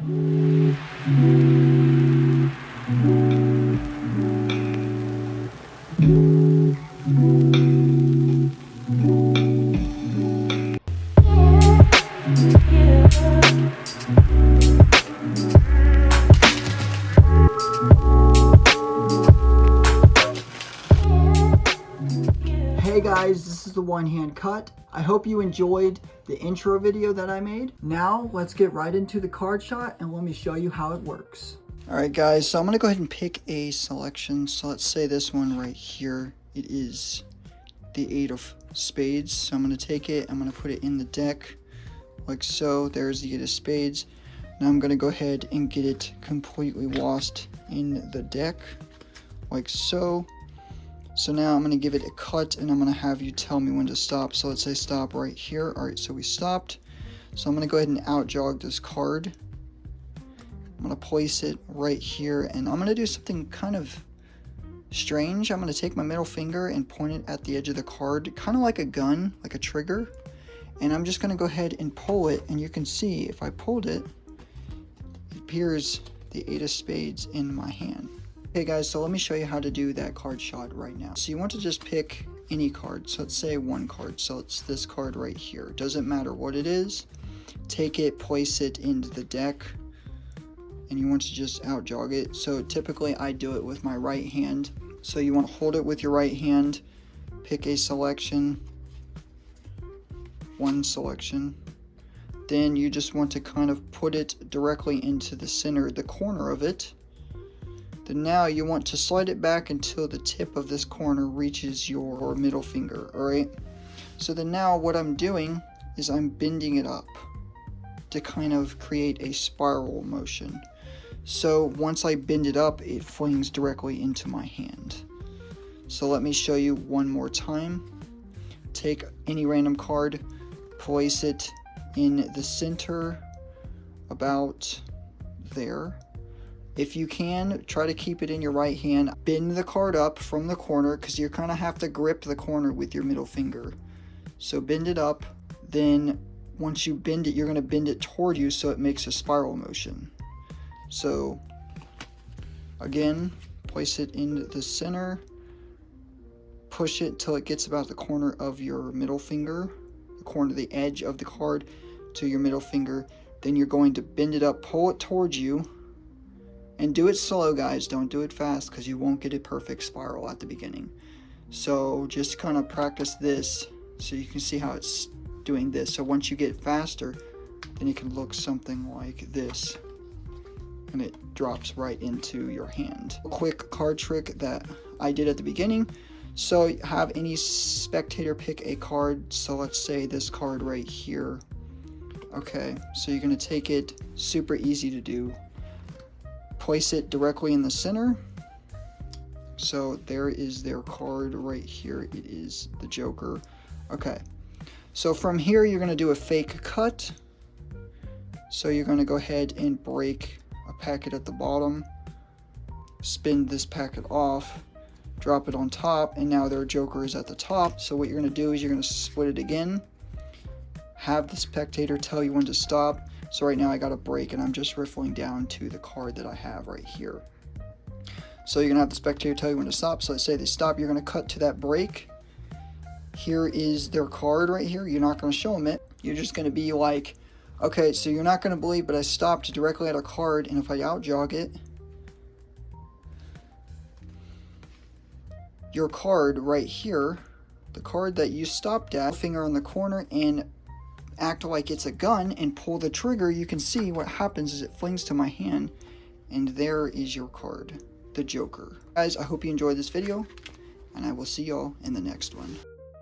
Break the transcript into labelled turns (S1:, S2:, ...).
S1: Hey guys, this is the One Hand Cut. I hope you enjoyed the intro video that I made. Now let's get right into the card shot and let me show you how it works. Alright guys, so I'm going to go ahead and pick a selection. So let's say this one right here. It is the 8 of spades. So I'm going to take it, I'm going to put it in the deck like so. There's the 8 of spades. Now I'm going to go ahead and get it completely lost in the deck like so. So now I'm going to give it a cut and I'm going to have you tell me when to stop. So let's say stop right here. Alright, so we stopped. So I'm going to go ahead and out jog this card. I'm going to place it right here and I'm going to do something kind of strange. I'm going to take my middle finger and point it at the edge of the card, kind of like a gun, like a trigger. And I'm just going to go ahead and pull it, and you can see if I pulled it, it appears the 8 of spades in my hand. Okay guys, so let me show you how to do that card shot right now. So you want to just pick any card. So let's say one card. So it's this card right here. Doesn't matter what it is. Take it, place it into the deck, and you want to just out jog it. So typically I do it with my right hand. So you want to hold it with your right hand, pick a selection, one selection. Then you just want to kind of put it directly into the center, the corner of it. Then now you want to slide it back until the tip of this corner reaches your middle finger, alright? So then now what I'm doing is I'm bending it up to kind of create a spiral motion. So once I bend it up, it flings directly into my hand. So let me show you one more time. Take any random card, place it in the center about there. If you can, try to keep it in your right hand. Bend the card up from the corner because you kind of have to grip the corner with your middle finger. So bend it up. Then once you bend it, you're going to bend it toward you so it makes a spiral motion. So again, place it in the center. Push it till it gets about the corner of your middle finger, the corner, the edge of the card to your middle finger. Then you're going to bend it up, pull it towards you. And do it slow, guys. Don't do it fast because you won't get a perfect spiral at the beginning. So just kind of practice this so you can see how it's doing this. So once you get faster, then it can look something like this. And it drops right into your hand. A quick card trick that I did at the beginning. So have any spectator pick a card. So let's say this card right here. Okay, so you're going to take it, super easy to do. Place it directly in the center. So there is their card right here. It is the Joker. Okay, so from here you're going to do a fake cut. So you're going to go ahead and break a packet at the bottom, spin this packet off, drop it on top, and now their Joker is at the top. So what you're going to do is you're going to split it again, have the spectator tell you when to stop. So right now I got a break and I'm just riffling down to the card that I have right here. So you're going to have the spectator tell you when to stop. So let's say they stop, you're going to cut to that break. Here is their card right here. You're not going to show them it. You're just going to be like, okay, so you're not going to believe, but I stopped directly at a card, and if I out jog it, your card right here, the card that you stopped at, finger on the corner and act like it's a gun and pull the trigger, you can see what happens is it flings to my hand, and there is your card, the Joker. Guys, I hope you enjoyed this video, and I will see y'all in the next one.